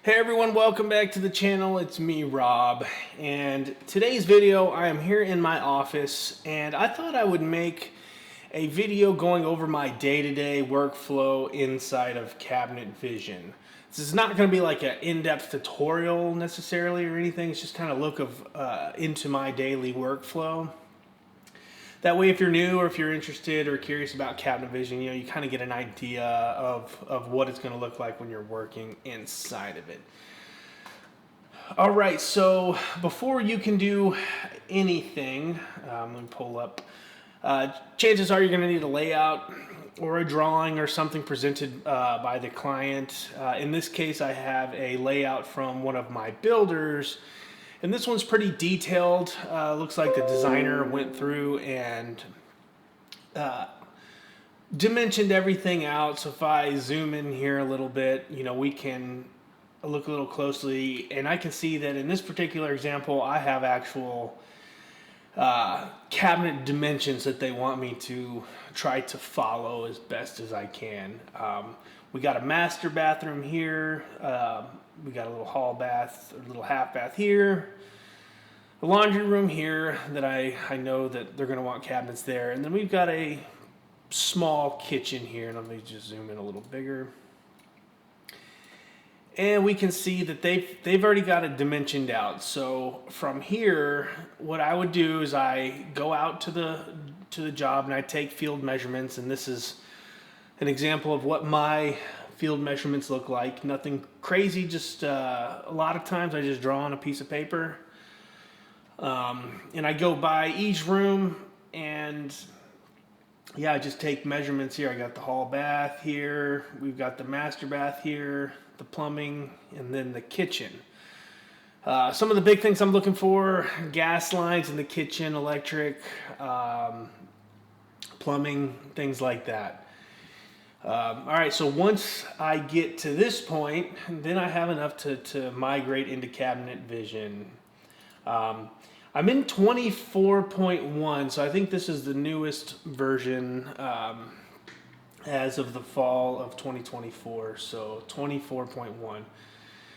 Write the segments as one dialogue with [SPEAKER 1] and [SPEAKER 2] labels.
[SPEAKER 1] Hey everyone, welcome back to the channel. It's me, Rob, and today's video I am here in my office and I thought I would make a video going over my day-to-day workflow inside of Cabinet Vision. This is not going to be like an in-depth tutorial necessarily or anything. It's just kind of look into my daily workflow. That way, if you're new or if you're interested or curious about Cabinet Vision, you kind of get an idea of what it's going to look like when you're working inside of it. All right, so before you can do anything, let me pull up. Chances are you're going to need a layout or a drawing or something presented by the client. In this case, I have a layout from one of my builders. And this one's pretty detailed. Looks like the designer went through and dimensioned everything out. So if I zoom in here a little bit, we can look a little closely, and I can see that in this particular example, I have actual cabinet dimensions that they want me to try to follow as best as I can. We got a master bathroom here. We got a little hall bath, a little half bath here. A laundry room here that I know that they're going to want cabinets there. And then we've got a small kitchen here. And let me just zoom in a little bigger. And we can see that they've already got it dimensioned out. So from here, what I would do is I go out to the job and I take field measurements. And this is an example of what my field measurements look like. Nothing crazy, just a lot of times I just draw on a piece of paper. And I go by each room and I just take measurements here. I got the hall bath here. We've got the master bath here, the plumbing, and then the kitchen. Some of the big things I'm looking for: gas lines in the kitchen, electric, plumbing, things like that. All right, so once I get to this point, then I have enough to migrate into Cabinet Vision. I'm in 24.1, so I think this is the newest version as of the fall of 2024, so 24.1.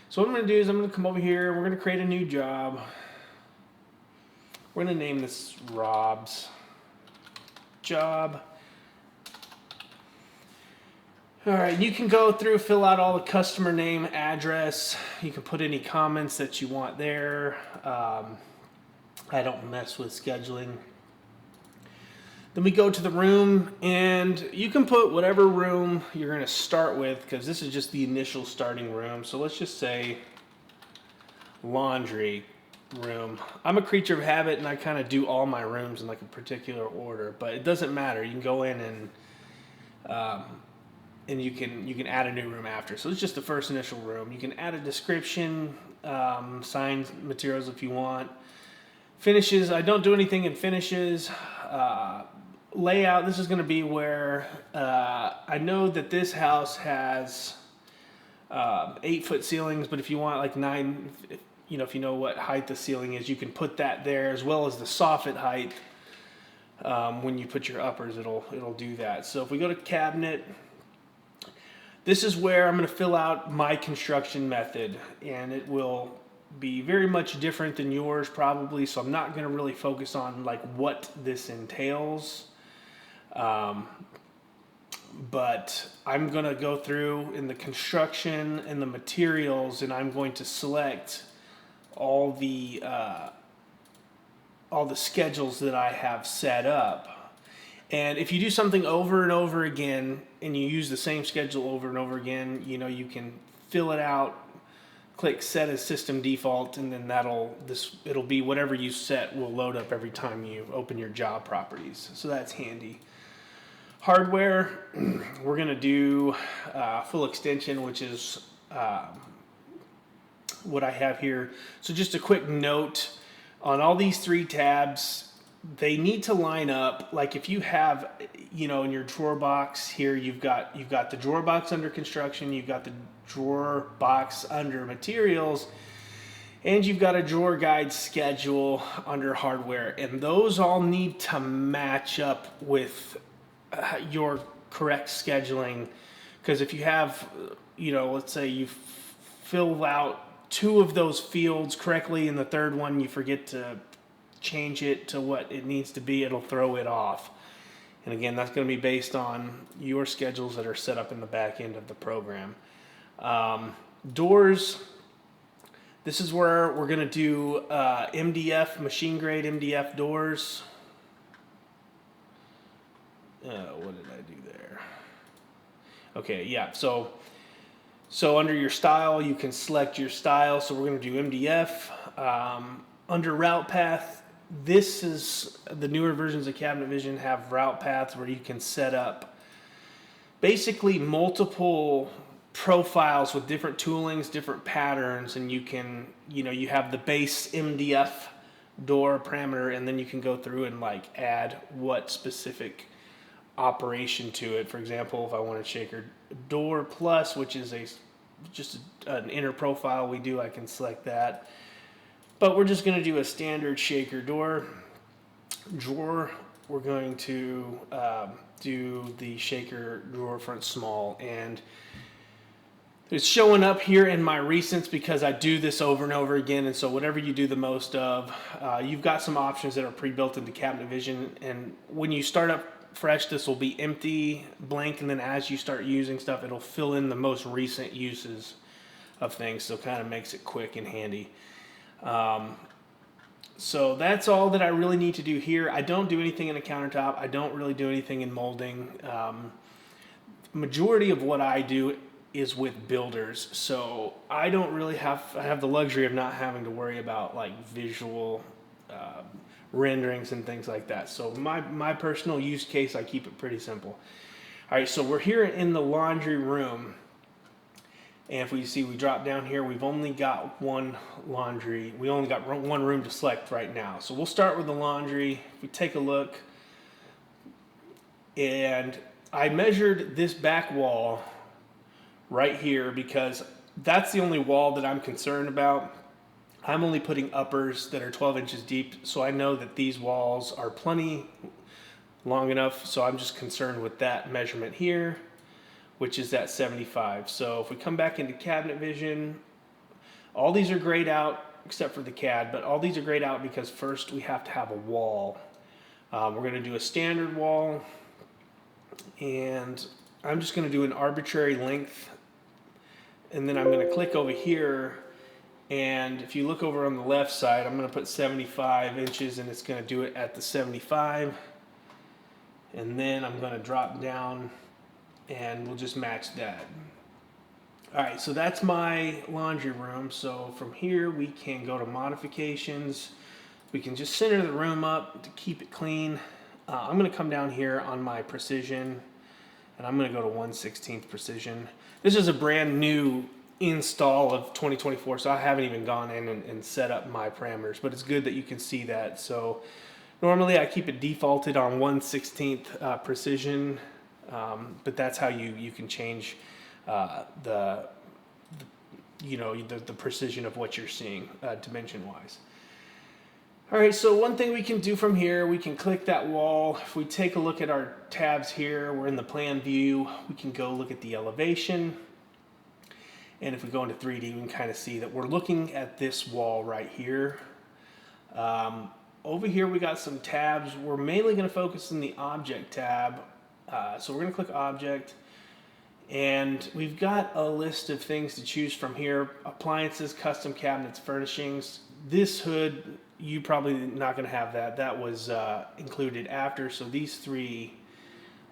[SPEAKER 1] So what I'm going to do is I'm going to come over here, we're going to create a new job. We're going to name this Rob's Job. All right, you can go through, fill out all the customer name, address. You can put any comments that you want there. I don't mess with scheduling. Then we go to the room, and you can put whatever room you're going to start with, because this is just the initial starting room. So let's just say laundry room. I'm a creature of habit, and I kind of do all my rooms in like a particular order, but it doesn't matter. You can go in and you can add a new room after. So it's just the first initial room. You can add a description, signs, materials if you want. Finishes, I don't do anything in finishes. Layout, this is going to be where I know that this house has 8-foot ceilings, but if you want like 9, if you know what height the ceiling is, you can put that there, as well as the soffit height. When you put your uppers, it'll do that. So if we go to cabinet, this is where I'm going to fill out my construction method, and it will be very much different than yours probably, so I'm not going to really focus on like what this entails, but I'm going to go through in the construction and the materials, and I'm going to select all the schedules that I have set up. And if you do something over and over again and you use the same schedule over and over again, you can fill it out, click set as system default, and then it'll be whatever you set will load up every time you open your job properties. So that's handy. Hardware, we're going to do full extension, which is what I have here. So just a quick note on all these 3 tabs, they need to line up. Like if you have, in your drawer box here, you've got the drawer box under construction, you've got the drawer box under materials, and you've got a drawer guide schedule under hardware, and those all need to match up with your correct scheduling. Because if you have, let's say you fill out 2 of those fields correctly, and the third one you forget to change it to what it needs to be, it'll throw it off. And again, that's going to be based on your schedules that are set up in the back end of the program. Doors, this is where we're going to do MDF, machine grade MDF doors. What did I do there? Okay, yeah, so under your style, you can select your style. So we're going to do MDF. Under route path, this is the newer versions of Cabinet Vision have route paths where you can set up basically multiple profiles with different toolings, different patterns, and you can, you have the base MDF door parameter, and then you can go through and like add what specific operation to it. For example, if I want to shaker door plus, which is just an inner profile we do, I can select that. But we're just going to do a standard shaker door. Drawer, we're going to do the shaker drawer front small, and it's showing up here in my recents because I do this over and over again. And so whatever you do the most of, you've got some options that are pre-built into Cabinet Vision, and when you start up fresh, this will be empty, blank, and then as you start using stuff, it'll fill in the most recent uses of things, so it kind of makes it quick and handy. So that's all that I really need to do here. I don't do anything in a countertop. I don't really do anything in molding. Majority of what I do is with builders, so I don't really have the luxury of not having to worry about like visual renderings and things like that. So my personal use case, I keep it pretty simple. All right, so we're here in the laundry room. And if we see, we drop down here, we've only got one laundry. We only got one room to select right now. So we'll start with the laundry. If we take a look, and I measured this back wall right here because that's the only wall that I'm concerned about. I'm only putting uppers that are 12 inches deep, so I know that these walls are plenty long enough, so I'm just concerned with that measurement here, which is at 75. So if we come back into Cabinet Vision, all these are grayed out except for the CAD, but all these are grayed out because first we have to have a wall. We're going to do a standard wall, and I'm just going to do an arbitrary length, and then I'm going to click over here, and if you look over on the left side, I'm going to put 75 inches, and it's going to do it at the 75, and then I'm going to drop down and we'll just match that. All right, so that's my laundry room. So from here we can go to modifications. We can just center the room up to keep it clean. I'm going to come down here on my precision, and I'm going to go to 1/16 precision. This is a brand new install of 2024, so I haven't even gone in and set up my parameters, but it's good that you can see that. So normally I keep it defaulted on 1/16 precision, but that's how you can change the precision of what you're seeing dimension wise. All right, so one thing we can do from here, we can click that wall. If we take a look at our tabs here, we're in the plan view. We can go look at the elevation. And if we go into 3D, we can kind of see that we're looking at this wall right here. Over here, we got some tabs. We're mainly going to focus on the object tab. So we're going to click object. And we've got a list of things to choose from here. Appliances, custom cabinets, furnishings. This hood, you probably not going to have that. That was included after. So these three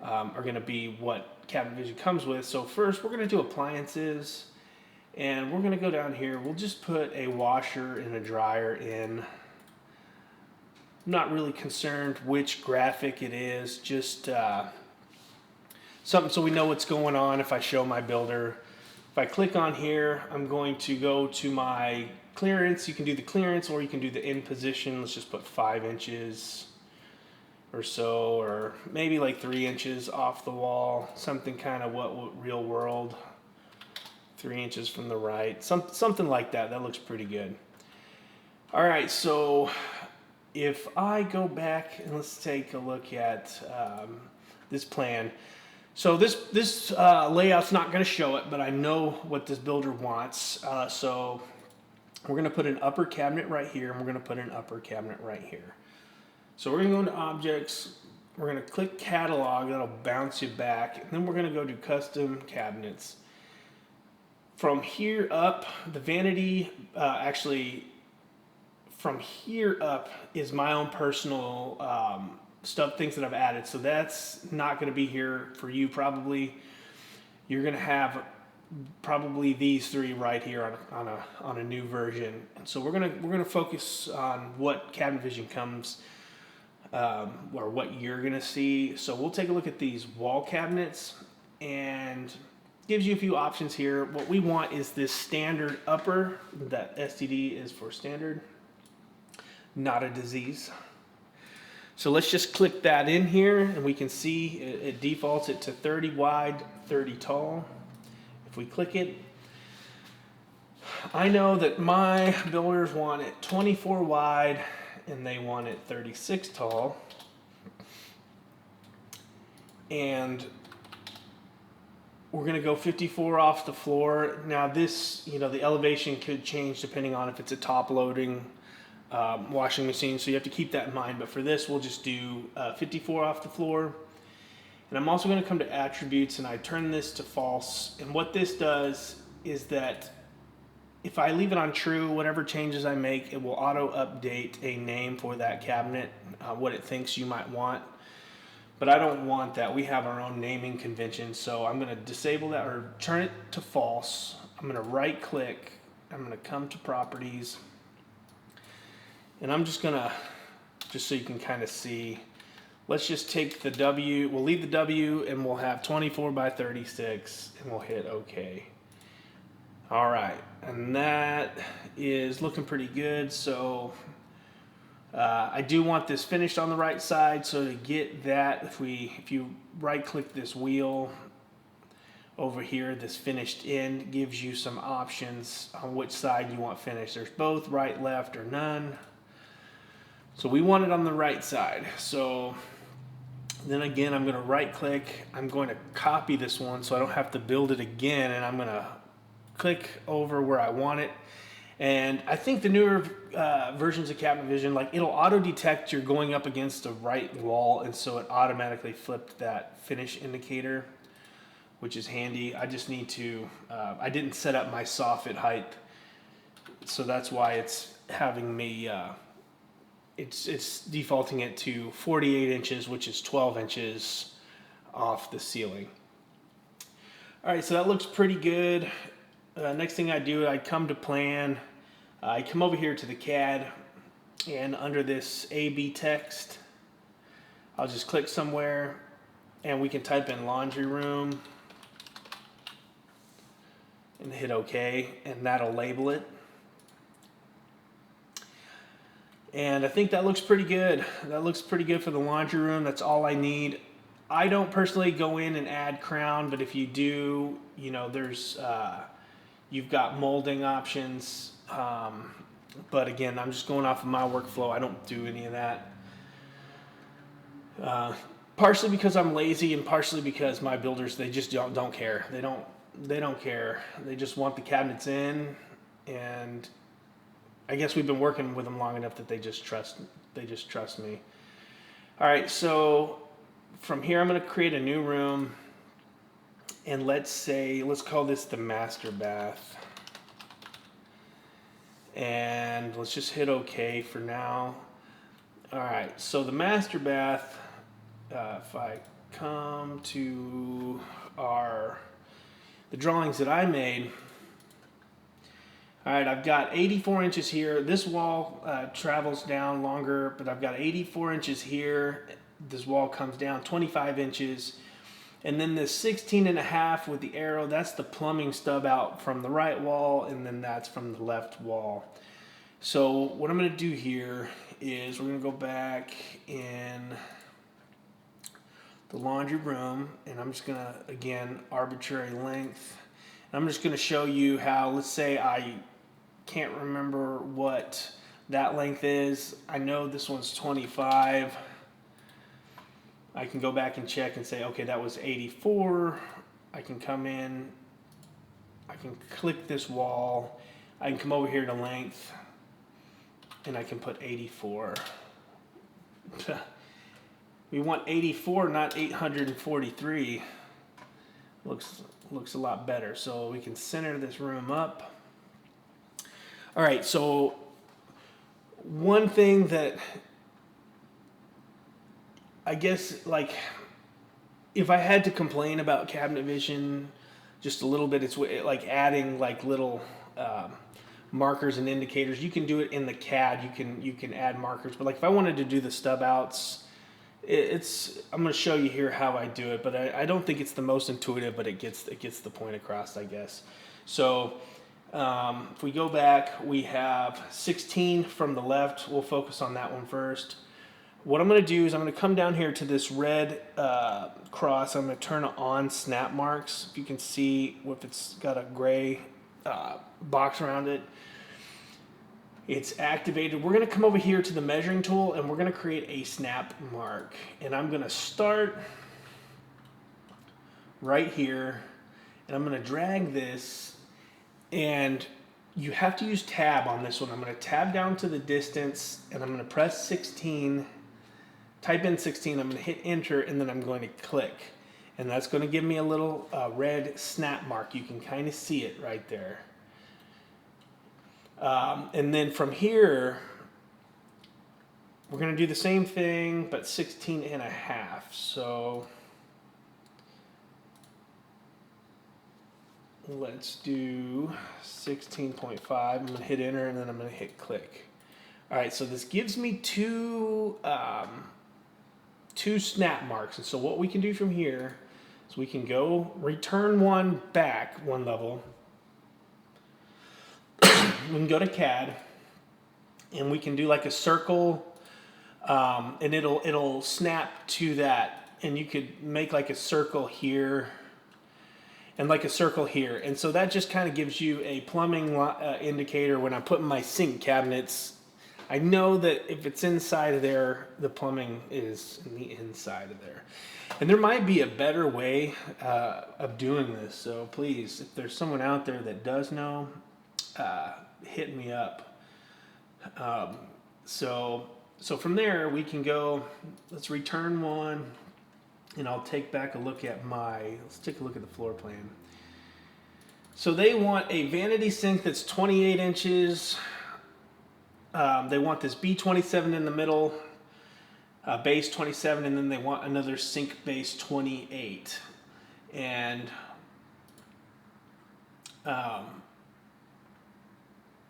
[SPEAKER 1] are going to be what Cabinet Vision comes with. So first, we're going to do appliances. And we're going to go down here. We'll just put a washer and a dryer in. I'm not really concerned which graphic it is. Just something so we know what's going on if I show my builder. If I click on here, I'm going to go to my clearance. You can do the clearance or you can do the in position. Let's just put 5 inches or so, or maybe like 3 inches off the wall. Something kind of what real world. 3 inches from the right. Something like that. That looks pretty good. All right, so if I go back and let's take a look at this plan. So this layout's not going to show it, but I know what this builder wants. So we're going to put an upper cabinet right here, and we're going to put an upper cabinet right here. So we're going to go into Objects. We're going to click Catalog. That'll bounce you back. And then we're going to go to Custom Cabinets. From here up, the vanity, actually, from here up is my own personal things that I've added. So that's not going to be here for you probably. You're going to have probably these three right here on a new version. And so we're gonna focus on what Cabinet Vision comes or what you're gonna see. So we'll take a look at these wall cabinets, and gives you a few options here. What we want is this standard upper. That STD is for standard, not a disease. So let's just click that in here, and we can see it defaults it to 30 wide, 30 tall. If we click it, I know that my builders want it 24 wide and they want it 36 tall. And we're going to go 54 off the floor. Now this, the elevation could change depending on if it's a top loading washing machine, so you have to keep that in mind. But for this, we'll just do 54 off the floor. And I'm also going to come to attributes, and I turn this to false. And what this does is that if I leave it on true, whatever changes I make, it will auto update a name for that cabinet, what it thinks you might want. But I don't want that. We have our own naming convention, so I'm going to disable that or turn it to false. I'm going to right click. I'm going to come to properties. And I'm just going to, just so you can kind of see, let's just take the W, we'll leave the W, and we'll have 24 by 36, and we'll hit OK. All right, and that is looking pretty good. So I do want this finished on the right side. So to get that, if you right click this wheel over here, this finished in gives you some options on which side you want finished. There's both, right, left, or none. So we want it on the right side. So then again, I'm going to right click. I'm going to copy this one so I don't have to build it again, and I'm going to click over where I want it. And I think the newer versions of Cabinet Vision, like, it'll auto detect you're going up against the right wall, and so it automatically flipped that finish indicator, which is handy. I just need to, I didn't set up my soffit height, so that's why it's having me, it's defaulting it to 48 inches, which is 12 inches off the ceiling. All right, so that looks pretty good. Next thing I do, I come to plan. I come over here to the CAD, and under this AB text, I'll just click somewhere, and we can type in laundry room and hit OK, and that'll label it. And I think that looks pretty good. That looks pretty good for the laundry room. That's all I need. I don't personally go in and add crown, but if you do, there's you've got molding options. But again, I'm just going off of my workflow. I don't do any of that. Partially because I'm lazy, and partially because my builders, they just don't care. They don't care. They just want the cabinets in, and I guess we've been working with them long enough that they just trust me. All right, so from here I'm going to create a new room, and let's call this the master bath. And let's just hit OK for now. All right, so the master bath, if I come to the drawings that I made, all right, I've got 84 inches here. This wall travels down longer, but I've got 84 inches here. This wall comes down 25 inches. And then this 16.5 with the arrow, that's the plumbing stub out from the right wall, and then that's from the left wall. So what I'm going to do here is we're going to go back in the laundry room, and I'm just going to, again, arbitrary length. And I'm just going to show you how, let's say I can't remember what that length is. I know this one's 25. I can go back and check and say, okay, that was 84. I can come in, I can click this wall, I can come over here to length, and I can put 84. We want 84, not 843. Looks a lot better. So we can center this room up. All right, so one thing that I guess, like, if I had to complain about Cabinet Vision just a little bit, it's like adding like little markers and indicators. You can do it in the CAD. You can add markers, but like if I wanted to do the stub outs, I'm going to show you here how I do it, but I don't think it's the most intuitive, but it gets the point across, I guess. So if we go back, we have 16 from the left. We'll focus on that one first. What I'm going to do is I'm going to come down here to this red cross. I'm going to turn on snap marks. If you can see, if it's got a gray box around it, it's activated. We're going to come over here to the measuring tool and we're going to create a snap mark. And I'm going to start right here and I'm going to drag this, and you have to use tab on this one. I'm going to tab down to the distance and I'm going to press 16, type in 16, I'm going to hit enter, and then I'm going to click. And that's going to give me a little red snap mark. You can kind of see it right there. And then from here, we're going to do the same thing, but 16 and a half. So let's do 16.5. I'm going to hit enter, and then I'm going to hit click. All right, so this gives me two snap marks. And so what we can do from here is we can go return one back one level. We can go to CAD and we can do like a circle, and it'll snap to that, and you could make like a circle here and like a circle here. And so that just kind of gives you a plumbing indicator. When I'm putting my sink cabinets, I know that if it's inside of there, the plumbing is in the inside of there. And there might be a better way of doing this. So please, if there's someone out there that does know, hit me up. So from there we can go, let's return one, and I'll take back a look at let's take a look at the floor plan. So they want a vanity sink that's 28 inches. They want this B27 in the middle, base 27, and then they want another sink base 28. And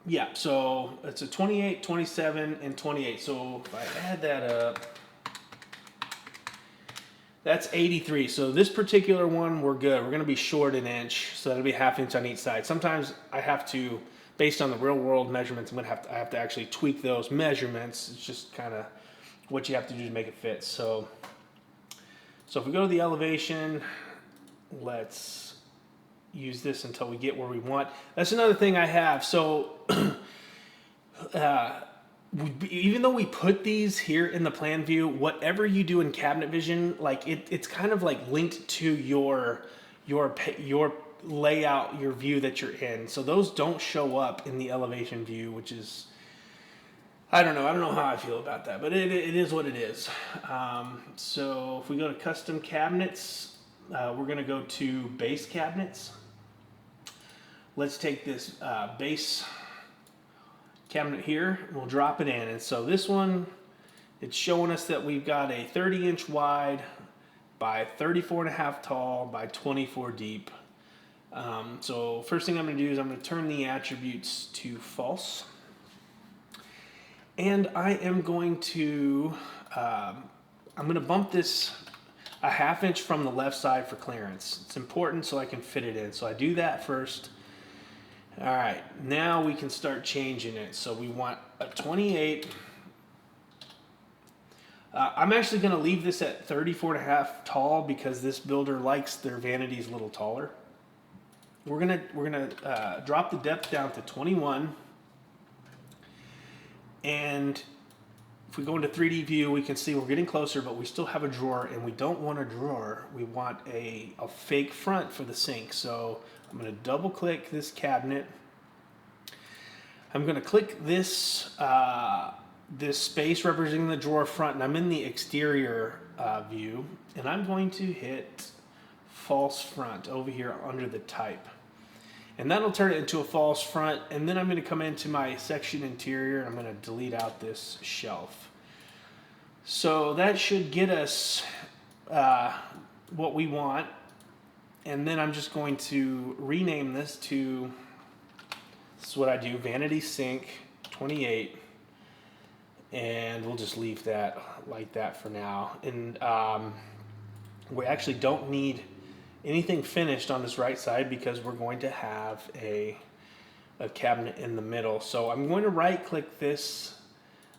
[SPEAKER 1] yeah, so it's a 28, 27, and 28. So if I add that up, that's 83. So this particular one, we're good. We're going to be short an inch, so that'll be ½ inch on each side. Sometimes I have to, based on the real world measurements, I have to actually tweak those measurements. It's just kind of what you have to do to make it fit. So if we go to the elevation, let's use this until we get where we want. That's another thing I have. So even though we put these here in the plan view, whatever you do in Cabinet Vision, like it's kind of like linked to your layout, your view that you're in. So those don't show up in the elevation view, which is, I don't know how I feel about that, but it is what it is. So if we go to custom cabinets, we're going to go to base cabinets. Let's take this base cabinet here, and we'll drop it in. And so this one, it's showing us that we've got a 30-inch wide by 34.5 tall by 24 deep. So first thing I'm going to do is I'm going to turn the attributes to false. And I am going to, I'm going to bump this a ½ inch from the left side for clearance. It's important so I can fit it in. So I do that first. All right, now we can start changing it. So we want a 28. I'm actually going to leave this at 34.5 tall because this builder likes their vanities a little taller. We're gonna drop the depth down to 21, and if we go into 3D view, we can see we're getting closer, but we still have a drawer, and we don't want a drawer. We want a fake front for the sink. So I'm going to double click this cabinet. I'm going to click this this space representing the drawer front, and I'm in the exterior view, and I'm going to hit false front over here under the type. And that'll turn it into a false front, and then I'm going to come into my section interior, and I'm going to delete out this shelf. So that should get us what we want, and then I'm just going to rename this to, this is what I do, Vanity Sink 28, and we'll just leave that like that for now. And we actually don't need anything finished on this right side because we're going to have a cabinet in the middle. So I'm going to right click this,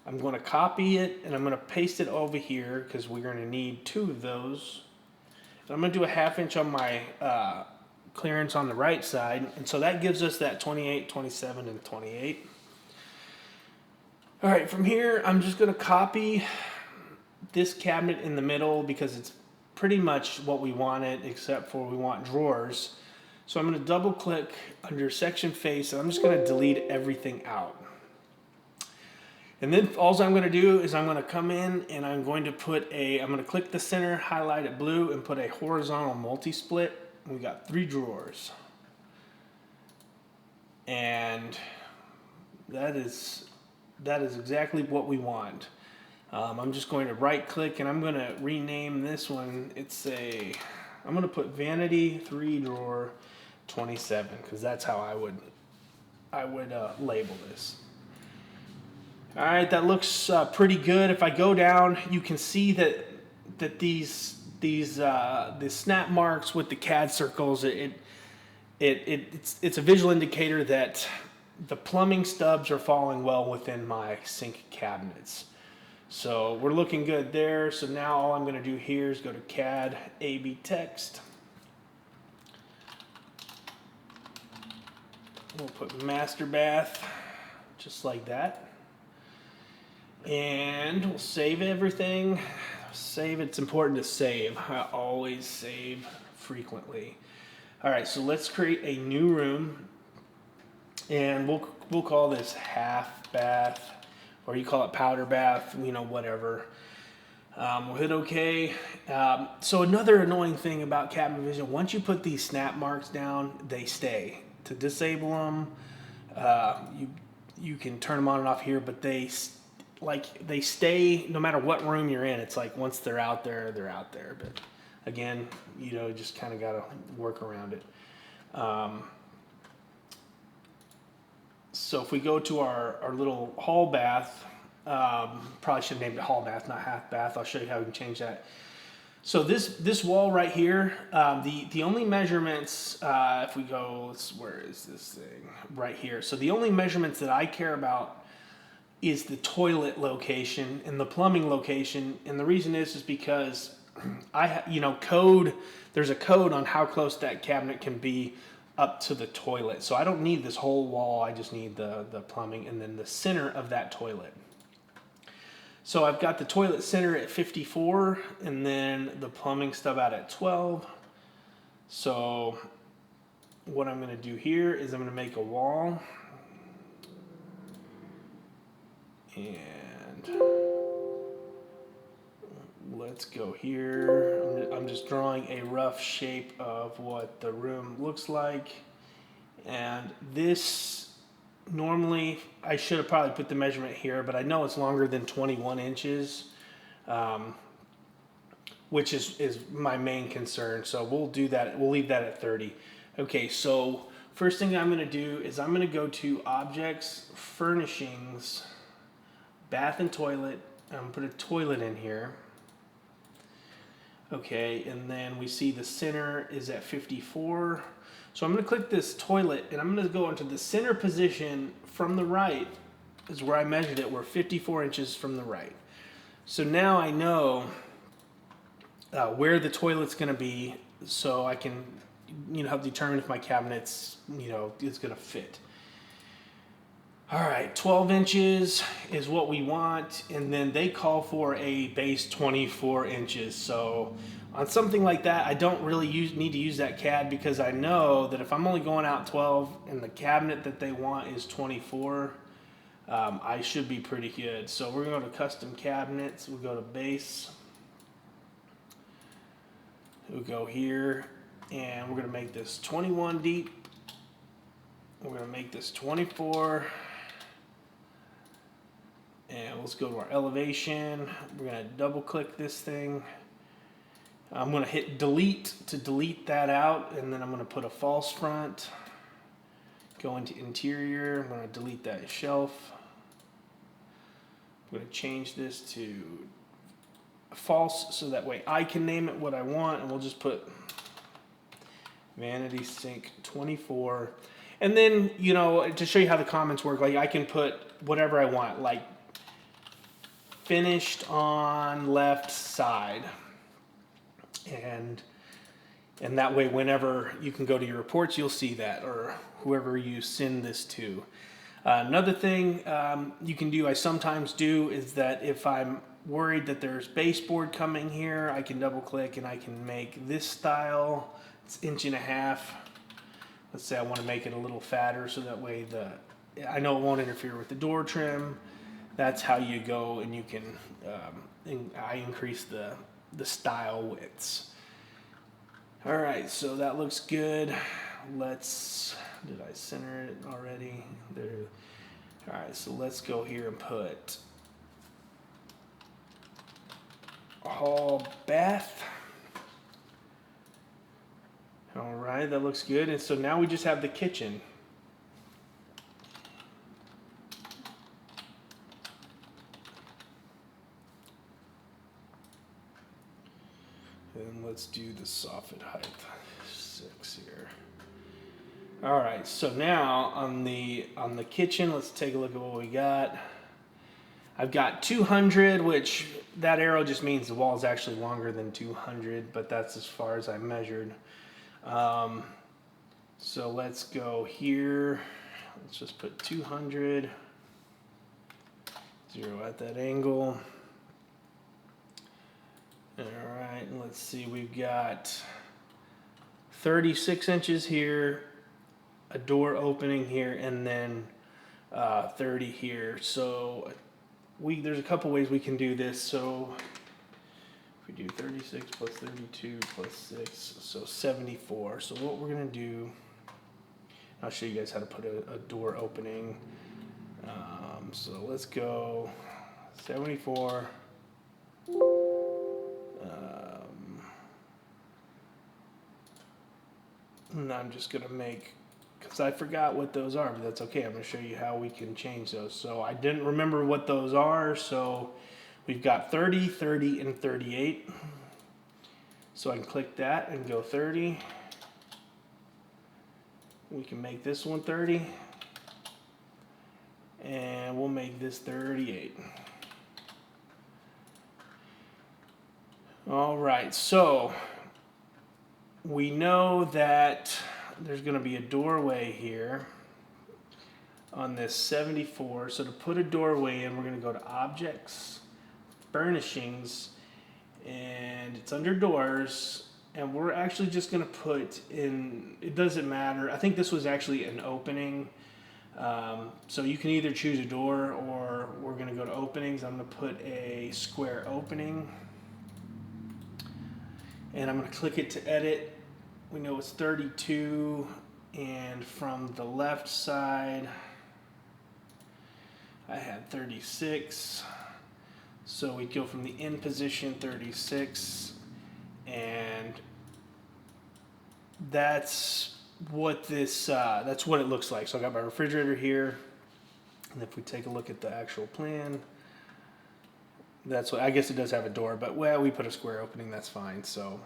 [SPEAKER 1] I'm going to copy it, and I'm going to paste it over here because we're going to need 2 of those. And I'm going to do a 1/2 inch on my clearance on the right side, and so that gives us that 28, 27, and 28. All right, from here I'm just going to copy this cabinet in the middle because it's pretty much what we wanted, except for we want drawers. So I'm going to double click under section face, and I'm just going to delete everything out. And then all I'm going to do is I'm going to come in and I'm going to click the center, highlight it blue, and put a horizontal multi-split. We got 3 drawers. And that is exactly what we want. I'm just going to right click, and I'm going to rename this one. I'm going to put Vanity 3 Drawer 27 because that's how I would label this. All right, that looks pretty good. If I go down, you can see that these snap marks with the CAD circles, it's a visual indicator that the plumbing stubs are falling well within my sink cabinets. So we're looking good there. So now all I'm going to do here is go to CAD AB text. We'll put master bath just like that. And we'll save everything. Save, it's important to save. I always save frequently. All right, so let's create a new room. And we'll call this half bath, or you call it powder bath, whatever. We'll hit OK. So another annoying thing about Cabinet Vision, once you put these snap marks down, they stay. To disable them, you can turn them on and off here, but they stay no matter what room you're in. It's like once they're out there, they're out there. But again, just kind of got to work around it. So if we go to our little hall bath, probably should have named it hall bath, not half bath. I'll show you how we can change that. So this wall right here, the only measurements, if we go, where is this thing? Right here. So the only measurements that I care about is the toilet location and the plumbing location. And the reason is because there's a code on how close that cabinet can be up to the toilet. So I don't need this whole wall, I just need the plumbing and then the center of that toilet. So I've got the toilet center at 54 and then the plumbing stub out at 12. So what I'm going to do here is I'm going to make a wall. And let's go here. I'm just drawing a rough shape of what the room looks like. And this, normally, I should have probably put the measurement here, but I know it's longer than 21 inches, which is my main concern. So we'll do that. We'll leave that at 30. Okay, so first thing I'm going to do is I'm going to go to Objects, Furnishings, Bath and Toilet. I'm going to put a toilet in here. Okay, and then we see the center is at 54. So I'm going to click this toilet, and I'm going to go into the center position from the right is where I measured it. We're 54 inches from the right. So now I know where the toilet's going to be, so I can help determine if my cabinet's is going to fit. All right, 12 inches is what we want, and then they call for a base 24 inches. So on something like that, I don't really need to use that CAD, because I know that if I'm only going out 12 and the cabinet that they want is 24, I should be pretty good. So we're going to go to custom cabinets. We'll go to base. We'll go here, and we're going to make this 21 deep. We're going to make this 24. And let's go to our elevation. We're going to double click this thing. I'm going to hit delete to delete that out, and then I'm going to put a false front. Go into interior. I'm going to delete that shelf. I'm going to change this to false so that way I can name it what I want, and we'll just put Vanity Sink 24. And then, you know, to show you how the comments work, like I can put whatever I want, like finished on left side, and that way whenever you can go to your reports, you'll see that, or whoever you send this to. Another thing you can do, I sometimes do, is that if I'm worried that there's baseboard coming here, I can double click and I can make this style. It's 1.5 inches. Let's say I want to make it a little fatter, so that way I know it won't interfere with the door trim. That's how you go, and you can, I increase the style widths. All right, so that looks good. Did I center it already? There. All right, so let's go here and put hall bath. All right, that looks good. And so now we just have the kitchen. And let's do the soffit height, 6 here. All right, so now on the kitchen, let's take a look at what we got. I've got 200, which that arrow just means the wall is actually longer than 200, but that's as far as I measured. So let's go here. Let's just put 200, 0 at that angle. All right, and let's see, we've got 36 inches here, a door opening here, and then 30 here. So there's a couple ways we can do this. So if we do 36 plus 32 plus 6, so 74. So what we're going to do, I'll show you guys how to put a door opening. So let's go 74. And I'm just going to make, because I forgot what those are, but that's okay. I'm going to show you how we can change those. So I didn't remember what those are, so we've got 30, 30, and 38. So I can click that and go 30. We can make this one 30. And we'll make this 38. All right, so we know that there's going to be a doorway here on this 74. So to put a doorway in, we're going to go to Objects, Furnishings, and it's under Doors. And we're actually just going to put in, it doesn't matter. I think this was actually an opening. So you can either choose a door, or we're going to go to Openings. I'm going to put a square opening. And I'm going to click it to edit. We know it's 32, and from the left side, I had 36. So we'd go from the in position 36, and that's what that's what it looks like. So I got my refrigerator here, and if we take a look at the actual plan, that's what, I guess it does have a door, but well, we put a square opening, that's fine. So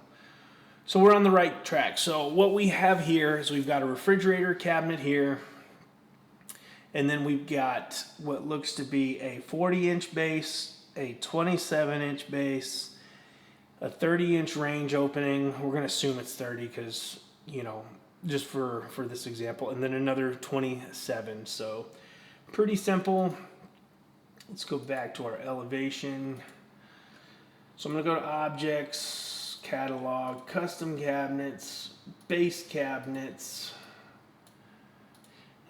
[SPEAKER 1] we're on the right track. So what we have here is we've got a refrigerator cabinet here, and then we've got what looks to be a 40-inch base, a 27-inch base, a 30-inch range opening. We're going to assume it's 30 because, you know, just for this example, and then another 27. So Pretty simple. Let's go back to our elevation. So I'm going to go to Objects, Catalog, Custom Cabinets, Base Cabinets.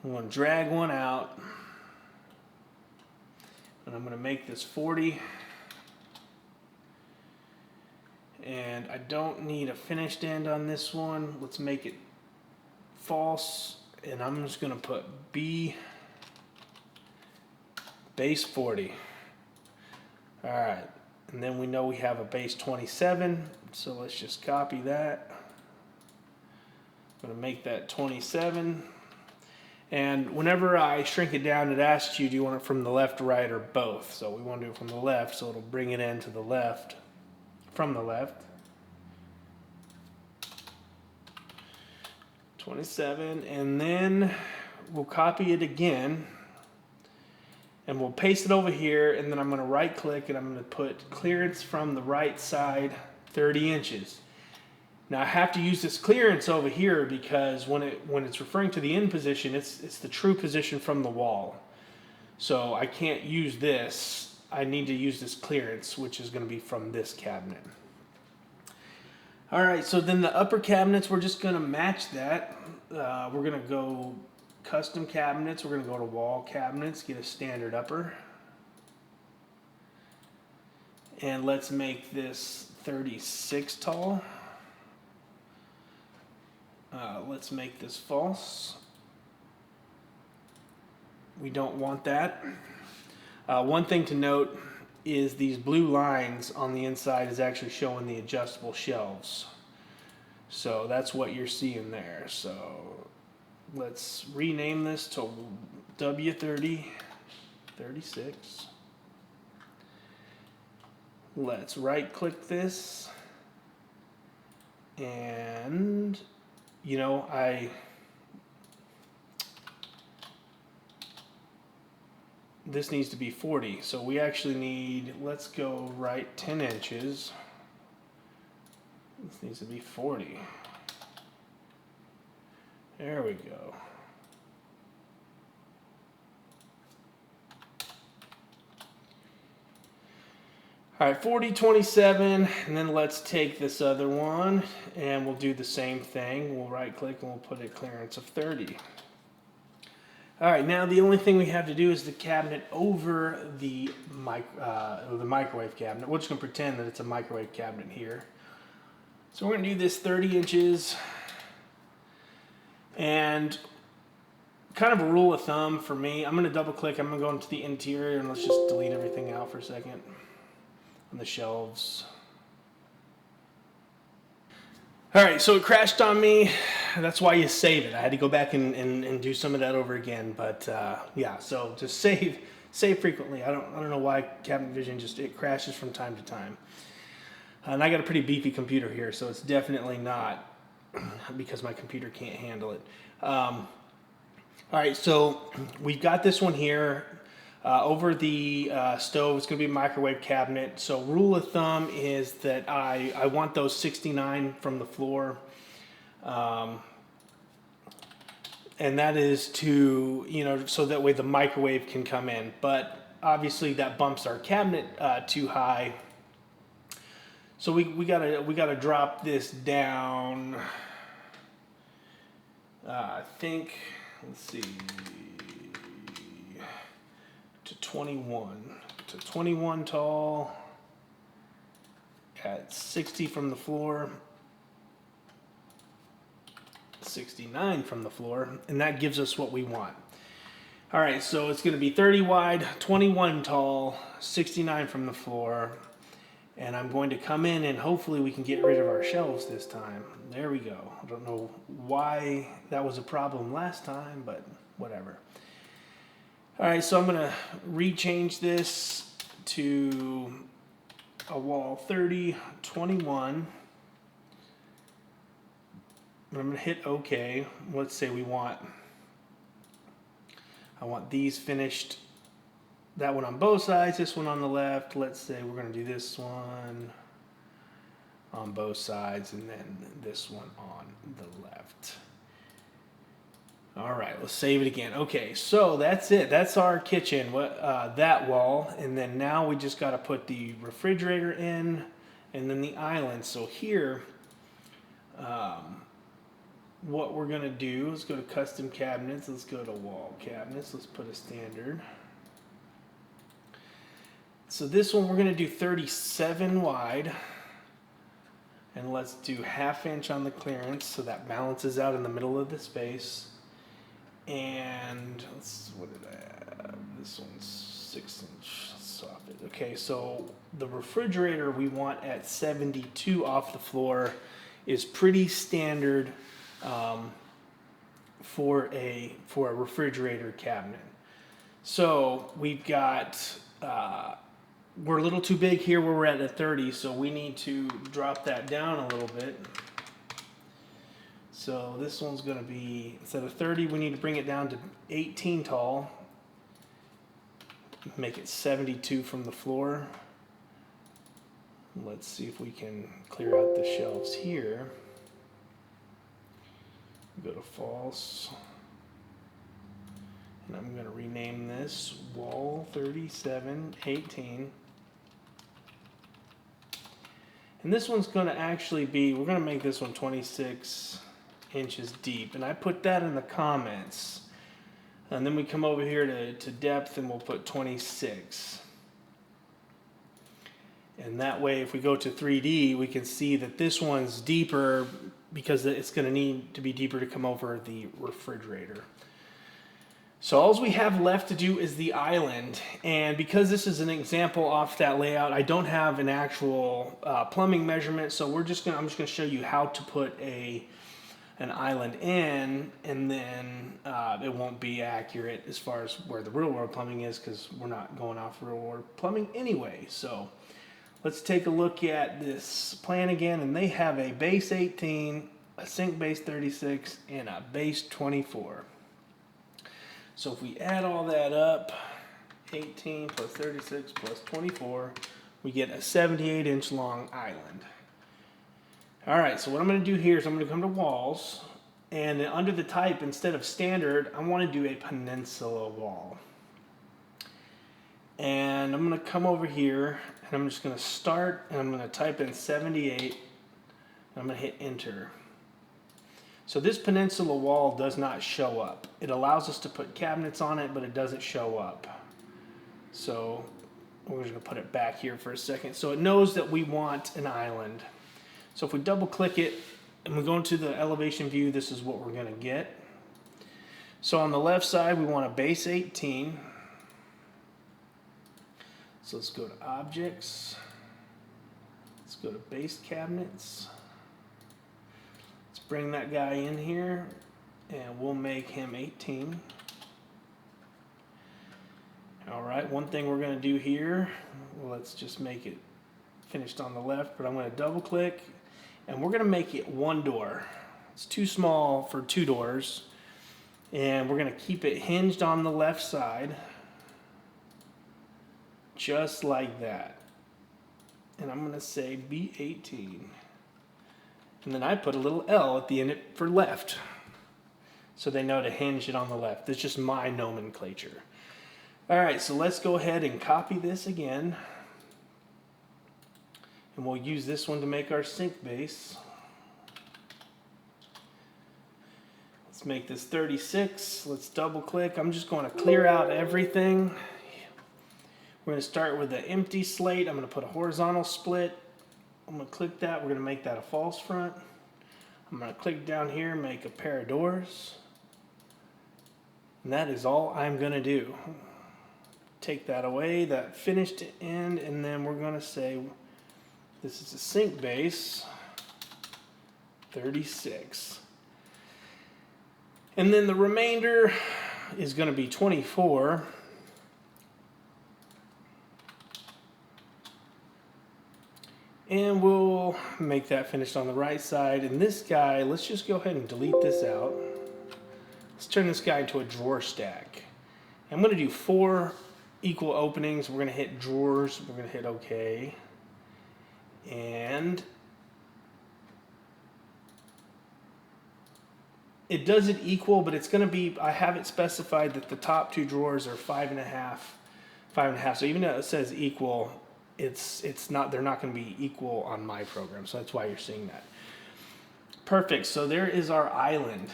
[SPEAKER 1] I'm going to drag one out. And I'm going to make this 40. And I don't need a finished end on this one. Let's make it false. And I'm just going to put B base 40. All right. And then we know we have a base 27. So let's just copy that. I'm going to make that 27. And whenever I shrink it down, it asks you, do you want it from the left, right, or both? So we want to do it from the left, so it'll bring it in to the left, from the left. 27, and then we'll copy it again, and we'll paste it over here, and then I'm going to right click, and I'm going to put clearance from the right side, 30 inches. Now I have to use this clearance over here because when it's referring to the in position, it's the true position from the wall. So I can't use this. I need to use this clearance, which is going to be from this cabinet. All right, so then the upper cabinets, we're just going to match that. We're going to go custom cabinets. We're going to go to wall cabinets, get a standard upper. And let's make this 36 tall. Let's make this false. We don't want that. One thing to note is these blue lines on the inside is actually showing the adjustable shelves. So that's what you're seeing there. So let's rename this to W30 36. Let's right click this, and you know, this needs to be 40, so we actually need, let's go right 10 inches. This needs to be 40. There we go. All right, 40, 27, and then let's take this other one and we'll do the same thing. We'll right click and we'll put a clearance of 30. All right, now the only thing we have to do is the cabinet over the microwave cabinet. We're just gonna pretend that it's a microwave cabinet here. So we're gonna do this 30 inches, and kind of a rule of thumb for me, I'm gonna double click, I'm gonna go into the interior, and let's just delete everything out for a second. On the shelves. All right, so it crashed on me. That's why you save it. I had to go back and do some of that over again, but yeah, so just save frequently. I don't know why Cabinet Vision it crashes from time to time. And I got a pretty beefy computer here, so it's definitely not because my computer can't handle it. All right, so we've got this one here. Over the stove, it's going to be a microwave cabinet. So rule of thumb is that I want those 69 from the floor. And that is to, you know, so that way the microwave can come in. But obviously that bumps our cabinet too high. So we gotta drop this down. I think, let's see, to 21 tall at 60 from the floor, 69 from the floor, and that gives us what we want. All right, so it's going to be 30 wide, 21 tall, 69 from the floor, and I'm going to come in and hopefully we can get rid of our shelves this time. There we go. I don't know why that was a problem last time, but whatever. All right, so I'm gonna rechange this to a wall 30, 21. I'm gonna hit OK. Let's say I want these finished, that one on both sides, this one on the left. Let's say we're gonna do this one on both sides and then this one on the left. All right, let's save it again. Okay, so that's it. That's our kitchen, that wall. And then now we just got to put the refrigerator in and then the island. So here, what we're going to do is go to custom cabinets. Let's go to wall cabinets. Let's put a standard. So this one we're going to do 37 wide. And let's do 1/2 inch on the clearance so that balances out in the middle of the space. And what did I have? This one's 6 inch soffit. Okay, so the refrigerator we want at 72 off the floor is pretty standard for a refrigerator cabinet. So we've got we're a little too big here where we're at a 30, so we need to drop that down a little bit. So this one's going to be, instead of 30, we need to bring it down to 18 tall. Make it 72 from the floor. Let's see if we can clear out the shelves here. Go to false. And I'm going to rename this wall 3718. And this one's going to actually be, we're going to make this one 26 inches deep. And I put that in the comments. And then we come over here to depth and we'll put 26. And that way, if we go to 3D, we can see that this one's deeper because it's going to need to be deeper to come over the refrigerator. So all we have left to do is the island, and because this is an example off that layout, I don't have an actual plumbing measurement, so I'm just gonna show you how to put an island in, and then it won't be accurate as far as where the real world plumbing is because we're not going off real world plumbing anyway. So let's take a look at this plan again, and they have a base 18, a sink base 36, and a base 24. So if we add all that up, 18 plus 36 plus 24, we get a 78-inch long island. All right, so what I'm going to do here is I'm going to come to walls, and then under the type, instead of standard, I want to do a peninsula wall. And I'm going to come over here, and I'm just going to start, and I'm going to type in 78, and I'm going to hit enter. So this peninsula wall does not show up. It allows us to put cabinets on it, but it doesn't show up. So we're just going to put it back here for a second. So it knows that we want an island. So if we double click it and we go into the elevation view, this is what we're going to get. So on the left side, we want a base 18. So let's go to objects. Let's go to base cabinets. Bring that guy in here and we'll make him 18. All right, one thing we're going to do here, let's just make it finished on the left, but I'm going to double click and we're going to make it one door. It's too small for two doors, and we're going to keep it hinged on the left side just like that. And I'm going to say B18. And then I put a little L at the end for left, so they know to hinge it on the left. That's just my nomenclature. All right, so let's go ahead and copy this again. And we'll use this one to make our sink base. Let's make this 36. Let's double click. I'm just going to clear out everything. We're going to start with an empty slate. I'm going to put a horizontal split. I'm going to click that. We're going to make that a false front. I'm going to click down here, make a pair of doors. And that is all I'm going to do. Take that away, that finished end, and then we're going to say this is a sink base 36. And then the remainder is going to be 24. And we'll make that finished on the right side. And this guy, let's just go ahead and delete this out. Let's turn this guy into a drawer stack. I'm going to do 4 equal openings. We're going to hit drawers. We're going to hit OK. And it does it equal, but it's going to be, I have it specified that the top two drawers are 5.5. So even though it says equal, it's not, they're not going to be equal on my program. So that's why you're seeing that. Perfect. So there is our island.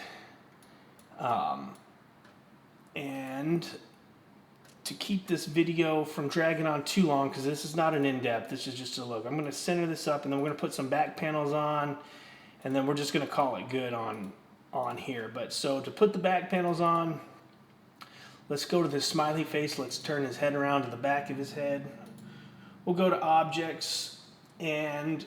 [SPEAKER 1] And to keep this video from dragging on too long, because this is not an in-depth, this is just a look. I'm going to center this up, and then we're going to put some back panels on, and then we're just going to call it good on here. But so to put the back panels on, let's go to this smiley face. Let's turn his head around to the back of his head. We'll go to objects, and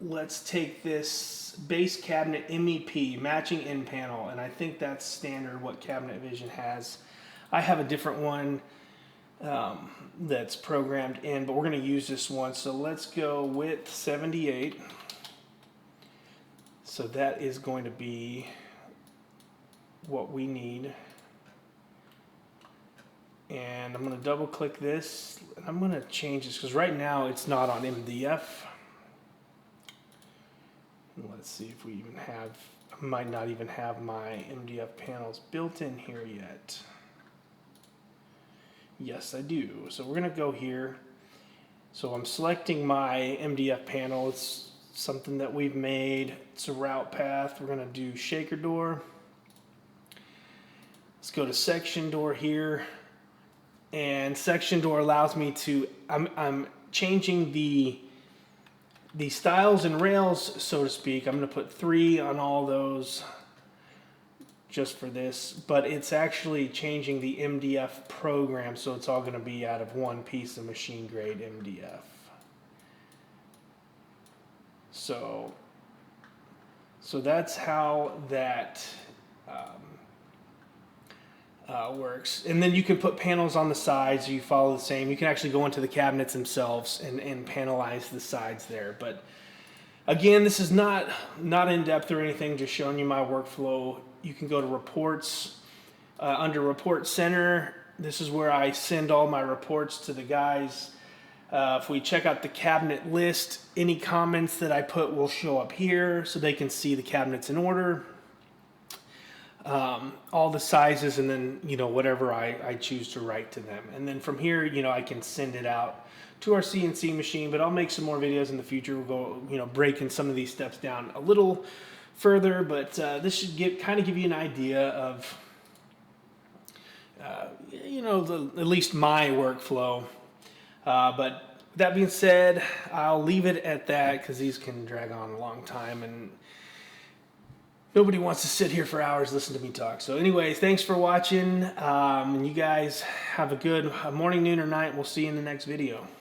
[SPEAKER 1] let's take this base cabinet MEP, matching end panel, and I think that's standard what Cabinet Vision has. I have a different one that's programmed in, but we're going to use this one. So let's go with 78. So that is going to be what we need. And I'm going to double click this, and I'm going to change this because right now it's not on MDF. Let's see if we even have, I might not even have my MDF panels built in here yet. Yes, I do. So we're going to go here. So I'm selecting my MDF panel. It's something that we've made. It's a route path. We're going to do shaker door. Let's go to section door here. And section door allows me to, I'm changing the stiles and rails, so to speak. I'm going to put 3 on all those just for this, but it's actually changing the MDF program, so it's all going to be out of one piece of machine grade MDF. So that's how that works. And then you can put panels on the sides. You follow the same. You can actually go into the cabinets themselves and panelize the sides there. But again, this is not in depth or anything, just showing you my workflow. You can go to reports. Under report center, this is where I send all my reports to the guys. If we check out the cabinet list, any comments that I put will show up here so they can see the cabinets in order. All the sizes, and then whatever I choose to write to them, and then from here I can send it out to our CNC machine. But I'll make some more videos in the future. We'll go breaking some of these steps down a little further, but this should kind of give you an idea of at least my workflow. But that being said, I'll leave it at that because these can drag on a long time, and nobody wants to sit here for hours listening to me talk. So anyways, thanks for watching. And you guys have a good morning, noon, or night. We'll see you in the next video.